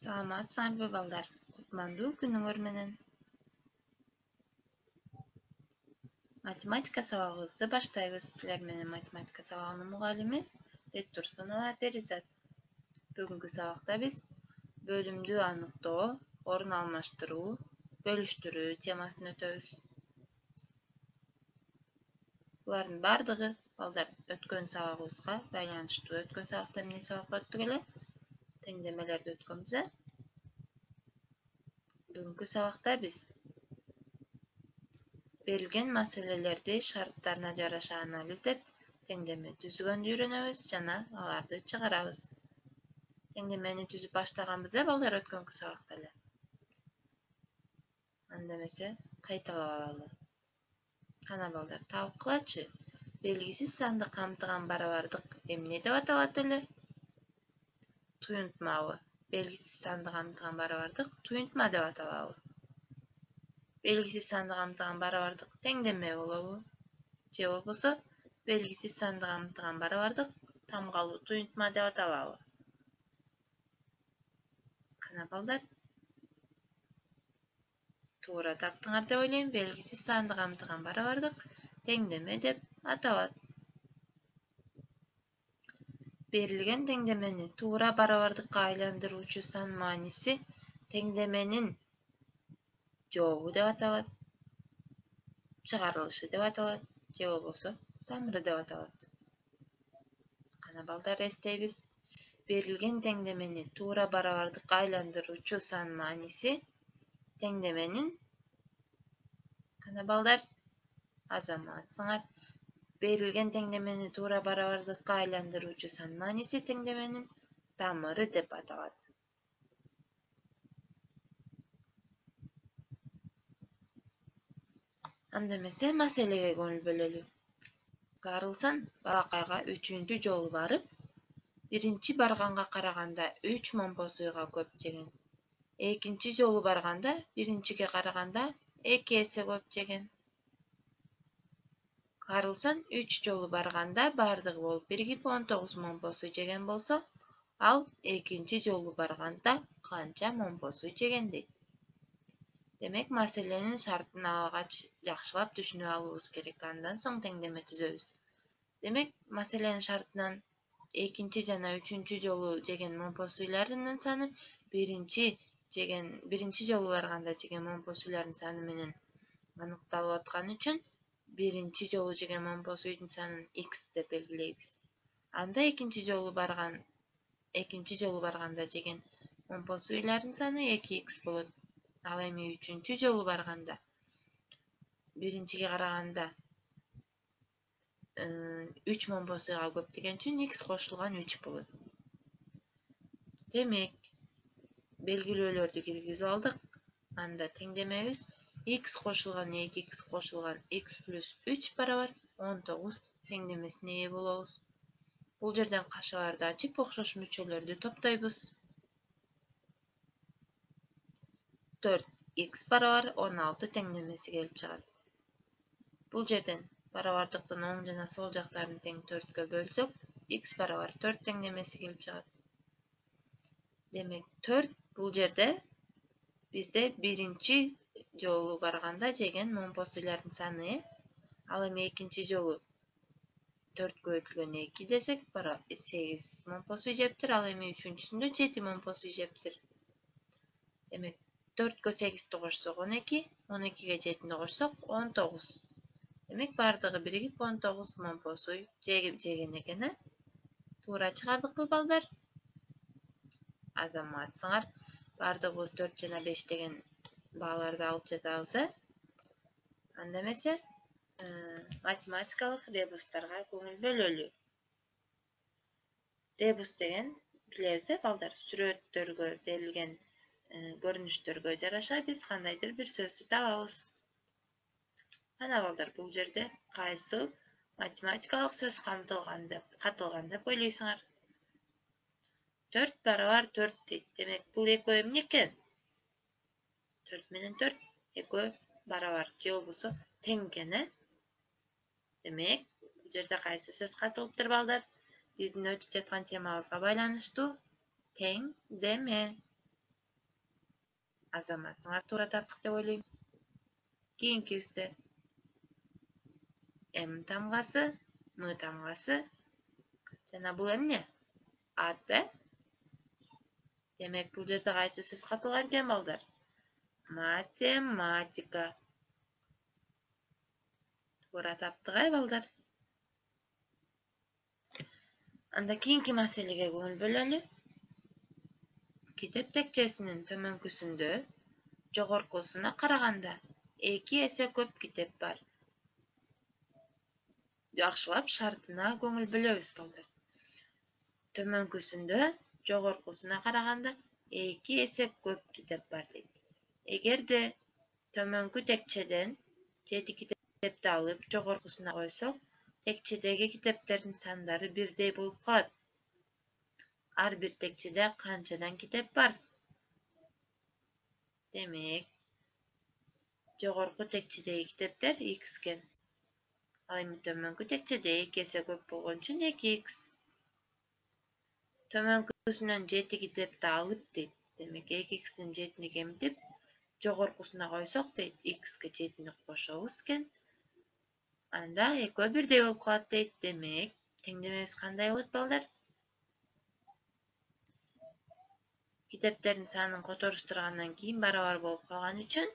Саламатсыңарбы балдар? Кутмандуу күнүңөр менен. Математика сабагыбызды баштайбыз. Силер менен математика сабагынын мугалими Бектурсунова Перизат. Бүгүнкү сабакта биз бөлүмдү аныктоо, орун алмаштыруу, бөлүштүрүү темасын өтөбүз. Булардын бардыгы балдар өткөн сабагыбызга байланыштуу. Өткөн сабакта эмне сабак өттүк эле? Теңдемелерди өткөнбүз. Бүгүнкү сабакта биз берилген маселелерди шарттарына жараша анализдеп, теңдеме түзгөндү үйрөнөбүз жана аларды чыгарабыз. Теңдемени түзүп баштаганбыз балдар өткөнкү сабакта эле. Анда эмесе кайталап алалы. Кана балдар, табык кылачы. Белгисиз санды камтыган барабардык эмне деп аталат эле? Туюнтмабы. Белгисиз санды камтыган барабардык туюнтма деп аталабы. Белгисиз санды камтыган барабардык теңдеме болобу? Же болбосо белгисиз санды камтыган барабардык тамгалуу туюнтма деп аталабы? Кана балдар, туура таптыңар деп ойлойм. Белгисиз санды камтыган барабардык теңдеме деп аталат. Берилген теңдемени туура барабардыкка айландыруучу сан мааниси теңдеменин жообу деп аталат, чыгарылышы деп аталат, же болбосо тамыры деп аталат. Кана балдар, эстейбиз. Берилген теңдемени туура барабардыкка айландыруучу сан мааниси теңдеменин, кана балдар, азаматсыңар. Берилген теңдемени туура барабардыкка айландыруучу сан мааниси теңдеменин тамыры деп аталат. Анда эмесе маселеге көңүл бөлөлү. Карлсон балакайга 3-чү жолу барып, биринчи барганга караганда 3 момпосуйга көп жеген. Экинчи жолу барганда биринчиге караганда 2 эсе көп жеген. Карлсон 3 жолу барганда бардыгы болуп биригип 19 момпосуй жеген болсо, ал экинчи жолу барганда канча момпосуй жеген дейт. Демек, маселенин шартын алгач жакшылап түшүнүп алуубуз керек. Андан соң теңдеме түзөбүз. Демек, маселенин шартынан экинчи жана 3-чү жолу жеген момпосуйлардын саны биринчи жолу барганда жеген момпосуйлардын саны менен аныкталып аткан үчүн биринчи жолу жеген момпосуйдун санын x деп белгилейбиз. Анда экинчи жолу барганда жеген момпосуйлардын саны 2x болот. Ал эми 3-чү жолу барганда биринчиге караганда 3 момпосуйга көп деген үчүн x кошулган 3 болот. Демек, белгилөөлөрдү киргизип алдык. Анда теңдемебиз x кошулган 2x кошулган x плюс 3 барабар 19 теңдемесине ээ болобуз. Бул жерден кашаларды ачып, окшош мүчөлөрдү топтойбуз. 4x барабар 16 теңдемеси келип чыгат. Бул жерден барабардыктын оң жана сол жактарын тең 4кө бөлсөк, x барабар 4 теңдемеси келип чыгат. Демек, 4 бул жерде бизде биринчи жолу барганда жеген момпосуйлардын саны. Ал эми экинчи жолу 4 көбөйтүлгөн 2 десек, 8 момпосуй жептир. Ал эми 3-чүсүндө 7 момпосуй жептир. Демек, 4-кө 8-ти кошсок 12, 12-ге 7-ни кошсок 19. Демек, бардыгы биригип 19 момпосуй жеген экен. Туура чыгардыкпы балдар? Азаматсыңар. Бардыгыбыз 4 жана 5 деген бааларды алып жатабыз. Анда эмесе математикалык ребустарга көңүл бөлөлү. Ребус деген билебиз балдар, сүрөттөргө берилген көрүнүштөргө жараша биз кандайдыр бир сөздү табабыз. Кана балдар, бул жерде кайсы математикалык сөз катылган деп ойлойсуңар? 4 барабар 4 дейт. Демек, бул экөө эмне экен? 4 менен 4 экөө барабар же болбосо тең экен. Демек, бул жерде кайсы сөз катылыптыр балдар? Биздин өтүп жаткан темабызга байланыштуу теңдеме. Азаматсыңар туура таптык деп ойлойм. Кийинкибизде М тамгасы, М тамгасы жана бул эмне? Ат, Демек, бул жерде кайсы сөз катылган экен, балдар? Математика. Туура таптык, балдар. Анда кийинки маселеге көңүл бөлөлү. Китеп текчесинин төмөнкүсүндө жогоркусуна караганда 2 эсе көп китеп бар. Жакшылап шартына көңүл бөлөбүз, балдар. Төмөнкүсүндө жогоркусуна караганда 2 эсе көп китеп бар дейт. Эгерде төмөнкү текчеден 7 китепти алып жогоркусуна койсок, текчедеги китептердин сандары бирдей болуп калат. Ар бир текчеде канчадан китеп бар? Демек, жогорку текчедеги китептер x экен. Ал эми төмөнкү текчеде 2 эсе көп болгон үчүн 2x. Төмөнкүсүнөн 7 китепти алып дейт. Демек, 2x'тин 7-ни кемитип, жогоркусуна койсок дейт, x'ке 7-ни кошобуз экен. Анда экөө бирдей болуп калат дейт. Демек, теңдемебиз кандай болот, балдар? Китептердин санын которуштургандан кийин барабар болуп калган үчүн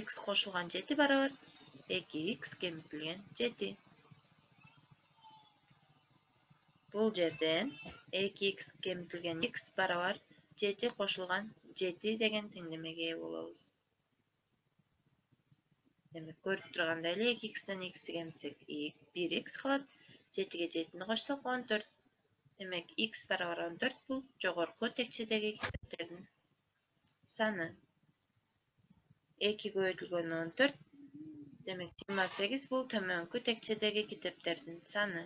x кошулган 7 барабар 2x кемитилген 7. Бул жерден 2x кемитилген x барабар 7 кошулган 7 деген теңдемеге ээ болобуз. Демек, көрүп тургандай эле 2x'тен x'ти кемитсек 1x калат, 7-ге 7-ни кошсок 14. Демек, x барабар 14 бул жогорку текчедеги китептердин саны. 2 көбөйтүлгөн 14. Демек, 28 бул төмөнкү текчедеги китептердин саны.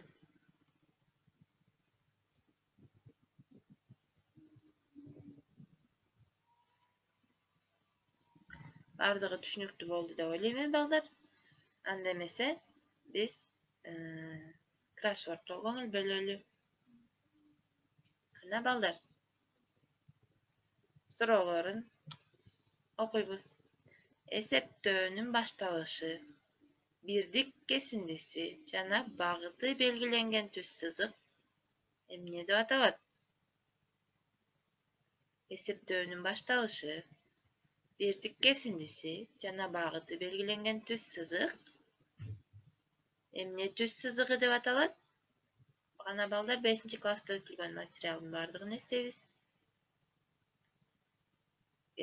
Бардыгы түшүнүктүү болду деп ойлойм, балдар. Анда эмесе биз кроссвордко көңүл бөлөлү. Кана, балдар, суроолорун окуйбуз. Эсептөөнүн башталышы, бирдик кесиндиси жана багыты белгиленген түз сызык эмне деп аталат? Эсептөөнүн башталышы, бирдик кесиндиси жана багыты белгиленген түз сызык эмне түз сызыгы деп аталат? Кана, балдар, 5-класста өтүлгөн материалдын бардыгын эстейбиз.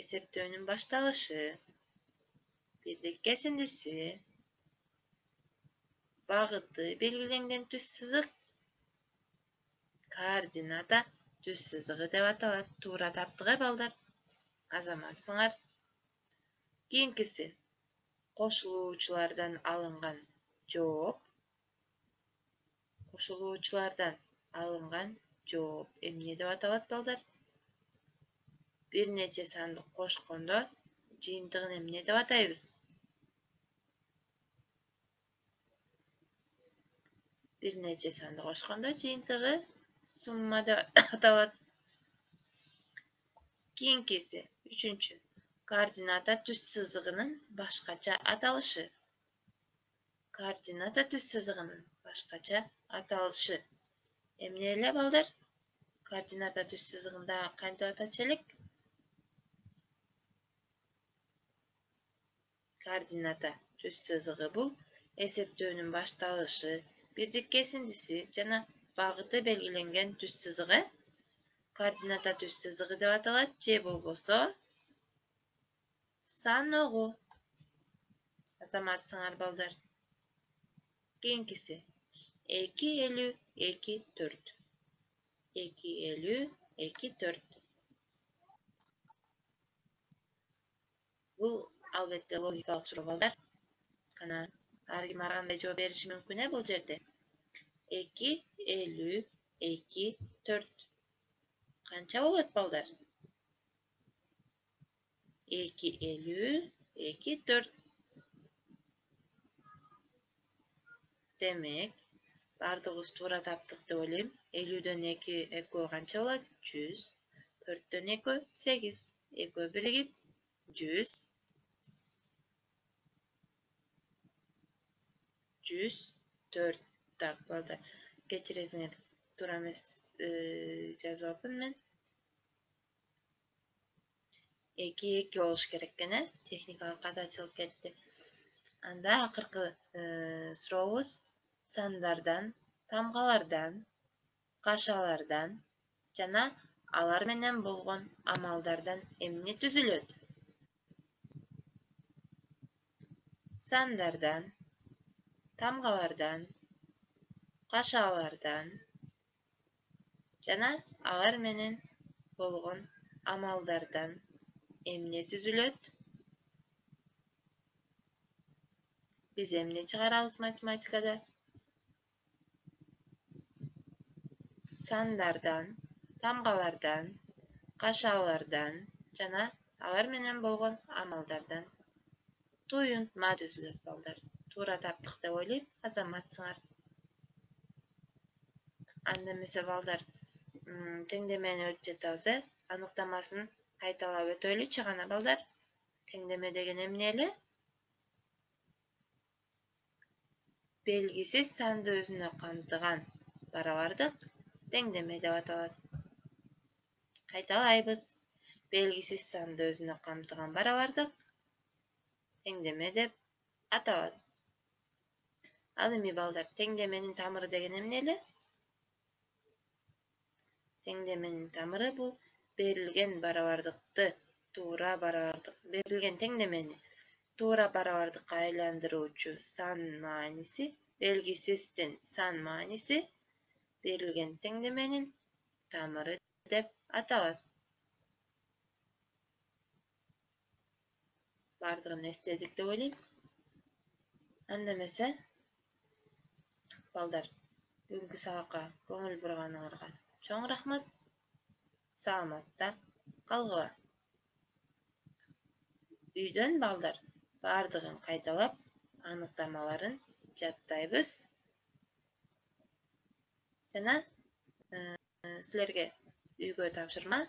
Эсептөөнүн башталышы, бирдик кесиндиси, багыты белгиленген түз сызык, координата түз сызыгы деп аталат. Туура таптык, балдар. Азаматсыңар. Кийинкиси кошулуучулардан алынган жооп. Кошулуучулардан алынган жооп эмне деп аталат, балдар? Бир нече санды кошкондо жыйынтыгын эмне деп атайбыз? Бир нече санды кошкондо жыйынтыгы сумма деп аталат. Кийинкиси, 3-чү. Координата түз сызыгынын башкача аталышы. Координата түз сызыгынын башкача аталышы эмне эле, балдар? Координата түз сызыгын дагы кантип атачу элек? Координата түз сызыгы бул эсептөөнүн башталышы, бирдик кесиндиси жана багыты белгиленген түз сызыгы координата түз сызыгы деп аталат, же болбосо саногу. Азаматсыңар, балдар. Кийинкиси 2,54. 2,54. Бул албетте логикалык суроо, балдар. Кана, ар ким ар кандай жооп бериши мүмкүн бул жерде. 2,54 канча болот, балдар? 2,54. Демек, бардыгыбыз туура таптык деп ойлойм. 50дөн 2 экөө канча болот? 100. 4дөн 2 8. Экөө биригип 100, 104. Tak balдар. Geçiresiňer. Toora emes jazypyn men. 2 boluş gerek gene. Teknikalik gataçylyk ketdi. Anda akırkı surowuz sandardan, tamgalardan, kaşalardan jana alar menen bolgon amaldardan emne tüzülöt. Sandardan, tamgalardan, kaşalardan jana alar menen bolgon amaldardan emne tüzülöt. Biz emne çıgarabız matematikada? Sandardan, tamgalardan, kaşalardan jana alar menen bolgon amaldardan tuýuntma tüzülöt balдар. Tuura tapdyk dep oýlaýym. Azamatsyňar. Anda emese balдар, teňdemeni ötjetýäse, anyktamasyny gaýtalap ötöýli çygana balдар. Teňdeme degen emneli? Belgisiz sandy özüne kamtygan barabardyk teňdeme dep atalat. Gaýtalaýbys. Belgisiz sandy özüne kamtygan barabardyk teňdeme dep atalat. Al emi balдар, teňdemenin tamyry degen emneli? Teňdemenin tamyry bu berilgen barabardykdy tuura barabardyk. Berilgen teňdemeni tuura barabardykka aýlandyruvçy san manisi, belgisizden san manisi berilgen teňdemenin tamyry dep atalat. Bardygyny estedik dep oýlaýym. Anda emese balдар, bugünkü sabakka köňül burganyňarga çoň rahmat. Salamatda kalgyla. Üýden balдар bardygyn gaýtalap anyktamalарын jatdaýbys. Jana sizlerge üýgö tapşyrma.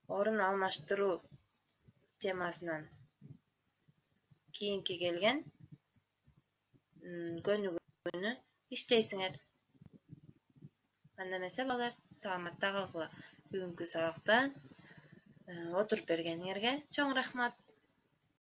Orun almaşdyruu temasynyň kийinki gelgen könügünü işleýsiňer. Anda emese balдар, salamatda kalgyla. Bugünkü sabakda oturup bergeniňerge çoň rahmat.